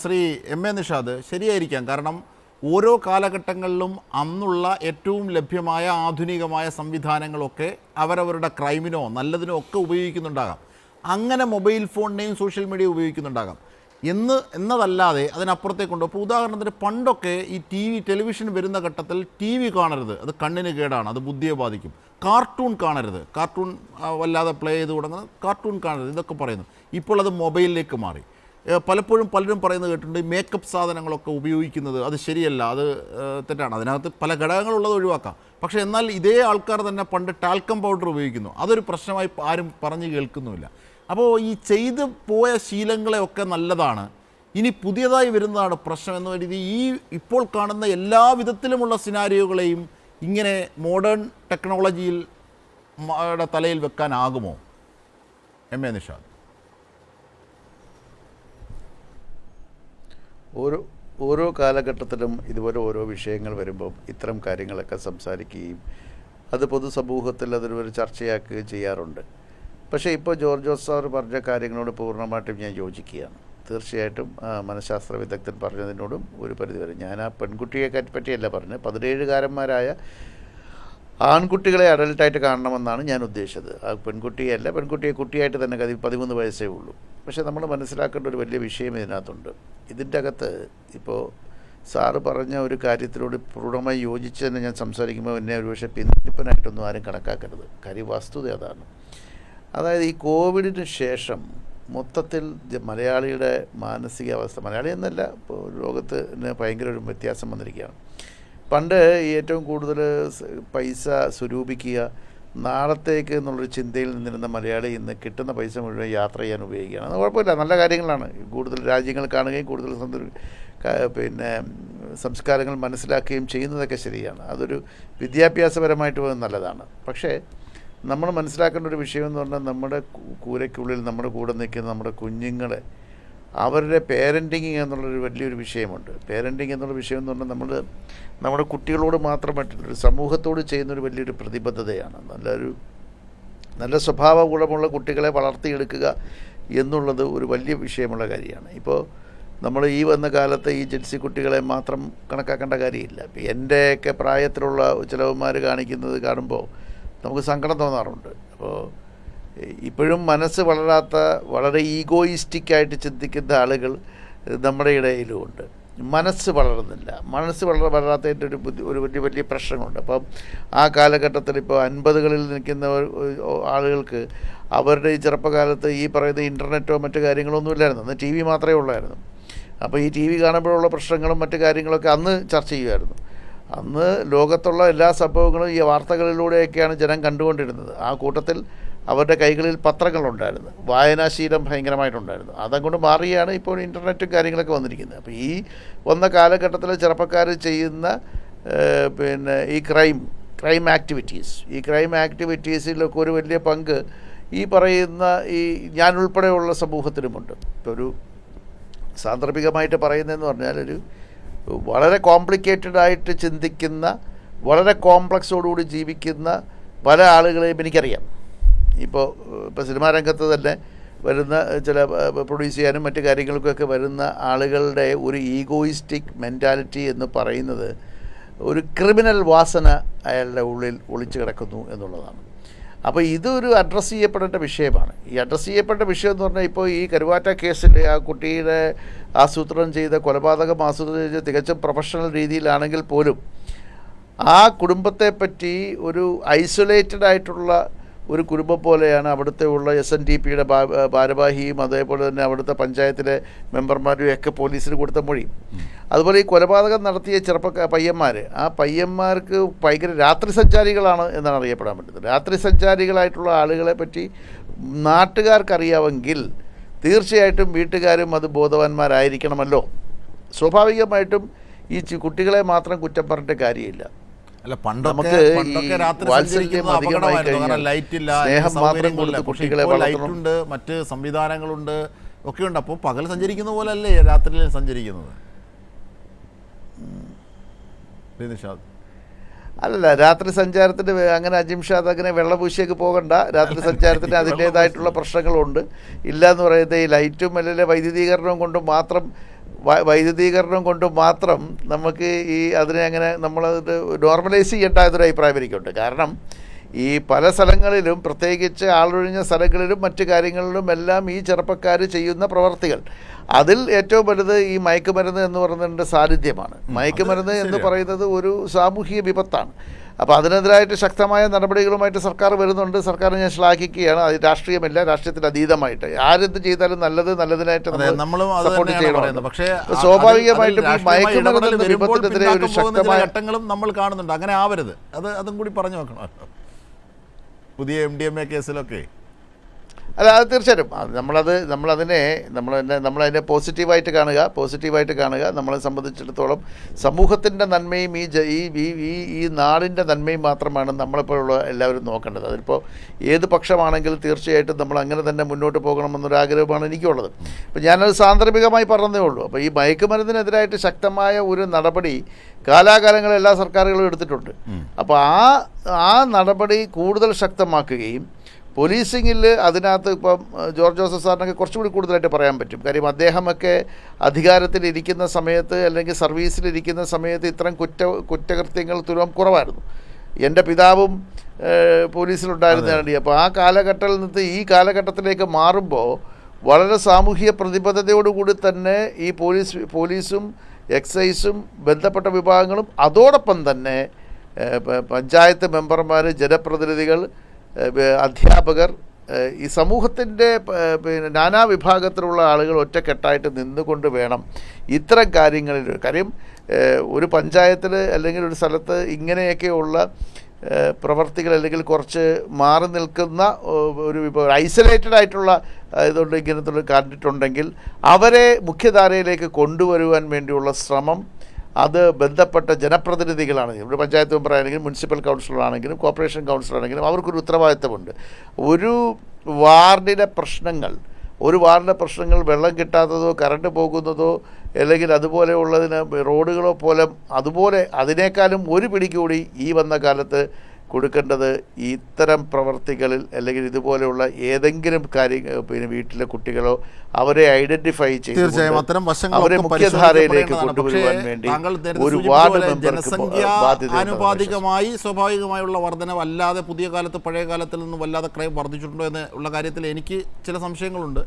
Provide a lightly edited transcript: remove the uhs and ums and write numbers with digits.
Shri M A Nishad, ശരിയായിരിക്കാം. കാരണം ഓരോ കാലഘട്ടങ്ങളിലും അന്നുള്ള ഏറ്റവും ലഭ്യമായ ആധുനികമായ സംവിധാനങ്ങളൊക്കെ അവരവരുടെ ക്രൈമിനോ നല്ലതിനോ ഒക്കെ ഉപയോഗിക്കുന്നുണ്ടാകാം. അങ്ങനെ മൊബൈൽ ഫോണിനെയും സോഷ്യൽ മീഡിയ ഉപയോഗിക്കുന്നുണ്ടാകാം എന്നതല്ലാതെ അതിനപ്പുറത്തേക്കുണ്ടോ? ഇപ്പോൾ ഉദാഹരണത്തിന് പണ്ടൊക്കെ ഈ ടെലിവിഷൻ വരുന്ന ഘട്ടത്തിൽ TV കാണരുത്, അത് കണ്ണിന് കേടാണ്, അത് ബുദ്ധിയെ ബാധിക്കും. കാർട്ടൂൺ കാണരുത്, കാർട്ടൂൺ വല്ലാതെ പ്ലേ ചെയ്ത് തുടങ്ങുന്നത്, കാർട്ടൂൺ കാണരുത്, ഇതൊക്കെ പറയുന്നു. ഇപ്പോൾ അത് മൊബൈലിലേക്ക് മാറി. പലപ്പോഴും പലരും പറയുന്നത് കേട്ടിട്ടുണ്ട്, മേക്കപ്പ് സാധനങ്ങളൊക്കെ ഉപയോഗിക്കുന്നത് അത് ശരിയല്ല, അത് തെറ്റാണ്. അതിനകത്ത് പല ഘടകങ്ങളുള്ളത് ഒഴിവാക്കാം. പക്ഷേ എന്നാൽ ഇതേ ആൾക്കാർ തന്നെ പണ്ട് ടാൽക്കം പൗഡർ ഉപയോഗിക്കുന്നു, അതൊരു പ്രശ്നമായി ആരും പറഞ്ഞു കേൾക്കുന്നുമില്ല. അപ്പോൾ ഈ ചെയ്തു പോയ ശീലങ്ങളെയൊക്കെ നല്ലതാണ്, ഇനി പുതിയതായി വരുന്നതാണ് പ്രശ്നം എന്ന രീതി ഈ ഇപ്പോൾ കാണുന്ന എല്ലാ വിധത്തിലുമുള്ള സിനാരിയോകളെയും ഇങ്ങനെ മോഡേൺ ടെക്നോളജിയിൽ തലയിൽ വെക്കാനാകുമോ? M A Nishad. ഓരോ കാലഘട്ടത്തിലും ഇതുപോലെ ഓരോ വിഷയങ്ങൾ വരുമ്പം ഇത്തരം കാര്യങ്ങളൊക്കെ സംസാരിക്കുകയും അത് പൊതുസമൂഹത്തിൽ അതൊരു ചർച്ചയാക്കുകയും ചെയ്യാറുണ്ട്. പക്ഷേ ഇപ്പോൾ ജോർജ് സാർ പറഞ്ഞ കാര്യങ്ങളോട് പൂർണ്ണമായിട്ടും ഞാൻ യോജിക്കുകയാണ്. തീർച്ചയായിട്ടും മനഃശാസ്ത്ര വിദഗ്ധൻ പറഞ്ഞതിനോടും ഒരു പരിധിവരെ. ഞാൻ ആ പെൺകുട്ടിയെ പറ്റിയല്ല പറഞ്ഞത്, 17കാരന്മാരായ ആൺകുട്ടികളെ അഡൽട്ടായിട്ട് കാണണമെന്നാണ് ഞാൻ ഉദ്ദേശിച്ചത്. ആ പെൺകുട്ടിയല്ല, പെൺകുട്ടിയെ കുട്ടിയായിട്ട് തന്നെ 13 വയസ്സേ ഉള്ളൂ. പക്ഷേ നമ്മൾ മനസ്സിലാക്കേണ്ട ഒരു വലിയ വിഷയം ഇതിനകത്തുണ്ട്. ഇതിൻ്റെ അകത്ത് ഇപ്പോൾ സാറ് പറഞ്ഞ ഒരു കാര്യത്തിനോട് പൂർണ്ണമായി യോജിച്ച് തന്നെ ഞാൻ സംസാരിക്കുമ്പോൾ എന്നെ ഒരുപക്ഷെ പിന്തിരിപ്പനായിട്ടൊന്നും ആരും കണക്കാക്കരുത്. കാര്യം വസ്തുത അതാണ്. അതായത് ഈ കോവിഡിന് ശേഷം മൊത്തത്തിൽ മലയാളിയുടെ മാനസികാവസ്ഥ, മലയാളി എന്നല്ല, ഇപ്പോൾ ലോകത്തിന് ഭയങ്കര ഒരു വ്യത്യാസം വന്നിരിക്കുകയാണ്. പണ്ട് ഏറ്റവും കൂടുതൽ പൈസ സ്വരൂപിക്കുക, നാളത്തേക്ക് എന്നുള്ളൊരു ചിന്തയിൽ നിന്നിരുന്ന മലയാളി ഇന്ന് കിട്ടുന്ന പൈസ മുഴുവൻ യാത്ര ചെയ്യാൻ ഉപയോഗിക്കുകയാണ്. അത് കുഴപ്പമില്ല, നല്ല കാര്യങ്ങളാണ്. കൂടുതൽ രാജ്യങ്ങൾ കാണുകയും കൂടുതൽ സംസ്കാരങ്ങൾ മനസ്സിലാക്കുകയും ചെയ്യുന്നതൊക്കെ ശരിയാണ്. അതൊരു വിദ്യാഭ്യാസപരമായിട്ട് നല്ലതാണ്. പക്ഷേ നമ്മൾ മനസ്സിലാക്കേണ്ട ഒരു വിഷയം എന്ന് പറഞ്ഞാൽ നമ്മുടെ കൂരയ്ക്കുള്ളിൽ നമ്മുടെ കൂടെ നിൽക്കുന്ന നമ്മുടെ കുഞ്ഞുങ്ങളെ അവരുടെ പേരൻറ്റിങ് എന്നുള്ളൊരു വലിയൊരു വിഷയമുണ്ട്. പേരൻറ്റിങ് എന്നുള്ള വിഷയം എന്ന് പറഞ്ഞാൽ നമ്മുടെ കുട്ടികളോട് മാത്രമായിട്ടൊരു സമൂഹത്തോട് ചെയ്യുന്നൊരു വലിയൊരു പ്രതിബദ്ധതയാണ്. നല്ല സ്വഭാവ ഗുണമുള്ള കുട്ടികളെ വളർത്തിയെടുക്കുക എന്നുള്ളത് ഒരു വലിയ വിഷയമുള്ള കാര്യമാണ്. ഇപ്പോൾ നമ്മൾ ഈ വന്ന കാലത്ത് ഈ ജൻസി കുട്ടികളെ മാത്രം കണക്കാക്കേണ്ട കാര്യമില്ല. ഇപ്പോൾ എൻ്റെയൊക്കെ പ്രായത്തിലുള്ള ചിലവന്മാർ കാണിക്കുന്നത് കാണുമ്പോൾ നമുക്ക് സങ്കടം തോന്നാറുണ്ട്. അപ്പോൾ ഇപ്പോഴും മനസ്സ് വളരാത്ത, വളരെ ഈഗോയിസ്റ്റിക്കായിട്ട് ചിന്തിക്കുന്ന ആളുകൾ നമ്മുടെ ഇടയിലുമുണ്ട്. മനസ്സ് വളരുന്നില്ല. മനസ്സ് വളരാത്തതിൻ്റെ ഒരു വലിയ പ്രശ്നമുണ്ട്. അപ്പം ആ കാലഘട്ടത്തിൽ ഇപ്പോൾ 50കളിൽ നിൽക്കുന്ന ആളുകൾക്ക് അവരുടെ ഈ ചെറുപ്പകാലത്ത് ഈ പറയുന്ന ഇൻ്റർനെറ്റോ മറ്റു കാര്യങ്ങളൊന്നും ഇല്ലായിരുന്നു. അന്ന് TV മാത്രമേ ഉള്ളായിരുന്നു. അപ്പോൾ ഈ TV കാണുമ്പോഴുള്ള പ്രശ്നങ്ങളും മറ്റു കാര്യങ്ങളൊക്കെ അന്ന് ചർച്ച ചെയ്യുമായിരുന്നു. അന്ന് ലോകത്തുള്ള എല്ലാ സംഭവങ്ങളും ഈ വാർത്തകളിലൂടെയൊക്കെയാണ് ജനം കണ്ടുകൊണ്ടിരുന്നത്. ആ കൂട്ടത്തിൽ അവരുടെ കൈകളിൽ പത്രങ്ങളുണ്ടായിരുന്നു, വായനാശീലം ഭയങ്കരമായിട്ടുണ്ടായിരുന്നു. അതങ്ങോട്ട് മാറിയാണ് ഇപ്പോൾ ഇൻ്റർനെറ്റും കാര്യങ്ങളൊക്കെ വന്നിരിക്കുന്നത്. അപ്പോൾ ഈ വന്ന കാലഘട്ടത്തിൽ ചെറുപ്പക്കാർ ചെയ്യുന്ന ഈ ക്രൈം ആക്ടിവിറ്റീസിലൊക്കെ ഒരു വലിയ പങ്ക് ഈ പറയുന്ന ഞാൻ ഉൾപ്പെടെയുള്ള സമൂഹത്തിനുമുണ്ട്. ഇപ്പോൾ ഒരു സാന്ദർഭികമായിട്ട് പറയുന്നതെന്ന് പറഞ്ഞാൽ വളരെ കോംപ്ലിക്കേറ്റഡായിട്ട് ചിന്തിക്കുന്ന, വളരെ കോംപ്ലക്സോടുകൂടി ജീവിക്കുന്ന പല ആളുകളെയും എനിക്കറിയാം. ഇപ്പോൾ സിനിമാ രംഗത്ത് തന്നെ വരുന്ന ചില പ്രൊഡ്യൂസ് ചെയ്യാനും മറ്റു കാര്യങ്ങൾക്കൊക്കെ വരുന്ന ആളുകളുടെ ഒരു ഈഗോയിസ്റ്റിക് മെൻറ്റാലിറ്റി എന്ന് പറയുന്നത് ഒരു ക്രിമിനൽ വാസന അയാളുടെ ഉള്ളിൽ ഒളിച്ചു കിടക്കുന്നു എന്നുള്ളതാണ്. അപ്പോൾ ഇതൊരു അഡ്രസ്സ് ചെയ്യപ്പെടേണ്ട വിഷയമാണ്. ഈ അഡ്രസ്സ് ചെയ്യപ്പെടേണ്ട വിഷയം എന്ന് പറഞ്ഞാൽ ഇപ്പോൾ ഈ കരുവാറ്റ കേസിൽ ആ കുട്ടിയുടെ ആസൂത്രണം ചെയ്ത കൊലപാതകം ആസൂത്രണം ചെയ്ത് തികച്ചും പ്രൊഫഷണൽ രീതിയിലാണെങ്കിൽ പോലും ആ കുടുംബത്തെപ്പറ്റി ഒരു ഐസൊലേറ്റഡ് ആയിട്ടുള്ള ഒരു കുടുംബം പോലെയാണ് അവിടുത്തെ ഉള്ള SNDPയുടെ ഭാരവാഹിയും അതേപോലെ തന്നെ അവിടുത്തെ പഞ്ചായത്തിലെ മെമ്പർമാരും ഒക്കെ പോലീസിന് കൊടുത്ത മൊഴി. അതുപോലെ ഈ കൊലപാതകം നടത്തിയ പയ്യന്മാർ, ആ പയ്യന്മാർക്ക് ഭയങ്കര രാത്രി സഞ്ചാരികളാണ് എന്നാണ് അറിയപ്പെടാൻ പറ്റുന്നത്. രാത്രി സഞ്ചാരികളായിട്ടുള്ള ആളുകളെ പറ്റി നാട്ടുകാർക്കറിയാമെങ്കിൽ തീർച്ചയായിട്ടും വീട്ടുകാരും അത് ബോധവാന്മാരായിരിക്കണമല്ലോ. സ്വാഭാവികമായിട്ടും ഈ കുട്ടികളെ മാത്രം കുറ്റം പറഞ്ഞിട്ട് കാര്യമില്ല. അല്ല, പണ്ടൊക്കെ രാത്രി സഞ്ചരിക്കുന്നത് അപകടമായിരുന്നു. ലൈറ്റില്ല, ലൈറ്റുണ്ട്, മറ്റ് സംവിധാനങ്ങളുണ്ട്, ഒക്കെയുണ്ട്. അപ്പോൾ പകൽ സഞ്ചരിക്കുന്ന പോലെ അല്ലേ രാത്രിയിൽ സഞ്ചരിക്കുന്നത്? അല്ലല്ല, രാത്രി സഞ്ചാരത്തിന് അങ്ങനെ അജിംഷാദ് അങ്ങനെ വെള്ളപൂശിയൊക്കെ പോകണ്ട. രാത്രി സഞ്ചാരത്തിന് അതിൻ്റേതായിട്ടുള്ള പ്രശ്നങ്ങളുണ്ട്. ഇല്ല എന്ന് പറയുന്നത് ഈ ലൈറ്റും അല്ലെങ്കിൽ വൈദ്യുതീകരണവും കൊണ്ട് മാത്രം വൈദ്യുതീകരണം കൊണ്ട് മാത്രം നമുക്ക് ഈ അതിനെ അങ്ങനെ നമ്മളത് നോർമലൈസ് ചെയ്യേണ്ട എന്നൊരു അഭിപ്രായം എനിക്കുണ്ട്. കാരണം ഈ പല സ്ഥലങ്ങളിലും, പ്രത്യേകിച്ച് ആളൊഴിഞ്ഞ സ്ഥലങ്ങളിലും മറ്റു കാര്യങ്ങളിലും എല്ലാം ഈ ചെറുപ്പക്കാർ ചെയ്യുന്ന പ്രവർത്തികൾ, അതിൽ ഏറ്റവും വലുത് ഈ മയക്കുമരുന്ന് എന്ന് പറയുന്നതിൻ്റെ സാന്നിധ്യമാണ്. മയക്കുമരുന്ന് എന്ന് പറയുന്നത് ഒരു സാമൂഹിക വിപത്താണ്. അപ്പോൾ അതിനെതിരായിട്ട് ശക്തമായ നടപടികളുമായിട്ട് സർക്കാർ വരുന്നുണ്ട്. സർക്കാർ ഞാൻ ശ്ലാഘിക്കുകയാണ്. അത് രാഷ്ട്രീയമില്ല, രാഷ്ട്രീയത്തിന് അതീതമായിട്ട് ആരെന്ത് ചെയ്താലും നല്ലതിനായിട്ട് സപ്പോർട്ട് ചെയ്യണം. പക്ഷേ സ്വാഭാവികമായിട്ടും ഈ മയക്കുമരുന്ന് വിപത്തിനെതിരെ ഒരു ശക്തമായ ഘട്ടങ്ങളും നമ്മൾ കാണുന്നുണ്ട്. അങ്ങനെ ആവരുത്. അതും കൂടി പറഞ്ഞു വെക്കണം. പുതിയ MDMA കേസിലൊക്കെ അല്ല, അത് തീർച്ചയായിട്ടും നമ്മളതിനെ പോസിറ്റീവായിട്ട് കാണുക. നമ്മളെ സംബന്ധിച്ചിടത്തോളം സമൂഹത്തിൻ്റെ നന്മയും ഈ നാടിൻ്റെ നന്മയും മാത്രമാണ് നമ്മളിപ്പോഴുള്ള എല്ലാവരും നോക്കേണ്ടത്. അതിലിപ്പോൾ ഏത് പക്ഷമാണെങ്കിലും തീർച്ചയായിട്ടും നമ്മൾ അങ്ങനെ തന്നെ മുന്നോട്ട് പോകണമെന്നൊരാഗ്രഹമാണ് എനിക്കുള്ളത്. അപ്പോൾ ഞാനത് സാന്ദർഭികമായി പറഞ്ഞതേ ഉള്ളൂ. അപ്പോൾ ഈ മയക്കുമരുന്നിനെതിരായിട്ട് ശക്തമായ ഒരു നടപടി കാലാകാലങ്ങളിൽ എല്ലാ സർക്കാരുകളും എടുത്തിട്ടുണ്ട്. അപ്പോൾ ആ നടപടി കൂടുതൽ ശക്തമാക്കുകയും പോലീസിങ്ങിൽ അതിനകത്ത് ഇപ്പം ജോർജ് ജോസഫ് സാറിനൊക്കെ കുറച്ചുകൂടി കൂടുതലായിട്ട് പറയാൻ പറ്റും. കാര്യം അദ്ദേഹമൊക്കെ അധികാരത്തിലിരിക്കുന്ന സമയത്ത് അല്ലെങ്കിൽ സർവീസിലിരിക്കുന്ന സമയത്ത് ഇത്തരം കുറ്റകൃത്യങ്ങൾ തുലം കുറവായിരുന്നു. എൻ്റെ പിതാവും പോലീസിലുണ്ടായിരുന്നതാണ്. അപ്പോൾ ആ കാലഘട്ടത്തിൽ നിന്ന് ഈ കാലഘട്ടത്തിലേക്ക് മാറുമ്പോൾ വളരെ സാമൂഹിക പ്രതിബദ്ധതയോടുകൂടി തന്നെ ഈ പോലീസും എക്സൈസും ബന്ധപ്പെട്ട വിഭാഗങ്ങളും അതോടൊപ്പം തന്നെ പഞ്ചായത്ത് മെമ്പർമാർ, ജനപ്രതിനിധികൾ, അധ്യാപകർ, ഈ സമൂഹത്തിൻ്റെ നാനാവിഭാഗത്തിലുള്ള ആളുകൾ ഒറ്റക്കെട്ടായിട്ട് നിന്നുകൊണ്ട് വേണം ഇത്തരം കാര്യങ്ങളിൽ. കാര്യം ഒരു പഞ്ചായത്തിൽ അല്ലെങ്കിൽ ഒരു സ്ഥലത്ത് ഇങ്ങനെയൊക്കെയുള്ള പ്രവർത്തികൾ അല്ലെങ്കിൽ കുറച്ച് മാറി നിൽക്കുന്ന ഒരു ഐസൊലേറ്റഡ് ആയിട്ടുള്ള ഇതുകൊണ്ട് ഇങ്ങനത്തെ കണ്ടിട്ടുണ്ടെങ്കിൽ അവരെ മുഖ്യധാരയിലേക്ക് കൊണ്ടുവരുവാൻ വേണ്ടിയുള്ള ശ്രമം അത് ബന്ധപ്പെട്ട ജനപ്രതിനിധികളാണ്. ഇവിടെ പഞ്ചായത്ത് മെമ്പറാണെങ്കിലും മുനിസിപ്പൽ കൗൺസിലറാണെങ്കിലും കോർപ്പറേഷൻ കൗൺസിലറാണെങ്കിലും അവർക്കൊരു ഉത്തരവാദിത്തമുണ്ട്. ഒരു വാർഡിലെ പ്രശ്നങ്ങൾ വെള്ളം കിട്ടാത്തതോ കറണ്ട് പോകുന്നതോ അല്ലെങ്കിൽ അതുപോലെയുള്ളതിന് റോഡുകളോ അതുപോലെ അതിനേക്കാളും ഒരു പിടി കൂടി ഈ വന്ന കാലത്ത് കൊടുക്കേണ്ടത് ഇത്തരം പ്രവർത്തികളിൽ അല്ലെങ്കിൽ ഇതുപോലെയുള്ള ഏതെങ്കിലും വീട്ടിലെ കുട്ടികളോ അവരെ ഐഡന്റിഫൈ ചെയ്ത് അവരെ മുഖ്യധാരയിലേക്ക് കൊണ്ടുവരുവാൻ വേണ്ടി ഒരു വാർഡ് മെമ്പർക്ക് ആനുപാതികമായി സ്വാഭാവികമായുള്ള വർധനവ് അല്ലാതെ പുതിയ കാലത്ത് പഴയ കാലത്തിൽ നിന്നും വല്ലാതെ ക്രൈം വർദ്ധിച്ചിട്ടുണ്ടോ എന്നുള്ള കാര്യത്തിൽ എനിക്ക് ചില സംശയങ്ങളുണ്ട്.